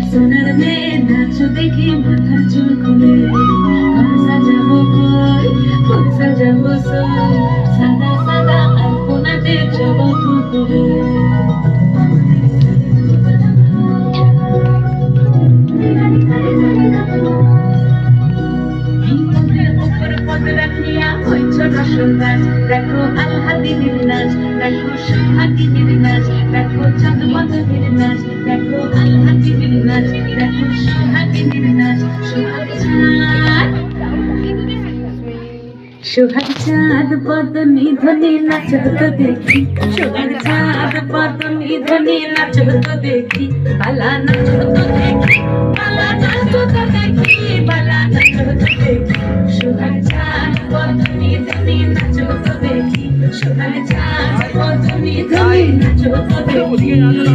সোনার মেয়ে নাচ দেখি মাথার চুল খুলে ঘর সাজাবো কই ফুল সাজাবো সই সাদা সাদা আলপনাতে জবাব করে দেখো আলহাদিনীর নাচ দেখো সোহাগিনীর নাচ দেখো চাঁদ বাদলের নাচ দেখো আলহাদিনীর নাচ দেখো সোহাগিনীর নাচ সোহাগ চাঁদ বদনি ধ্বনি নাচ তো দেখি সোহাগ চাঁদ বদনি ধ্বনি নাচ তো দেখি বালা নাচ তো দেখি বালা নাচ তো দেখি বালা নাচ তো দেখি সোহাগ চাঁদ বদনি ধ্বনি নাচ তো দেখি সোহাগ চাঁদ বদনি ধ্বনি নাচ তো দেখি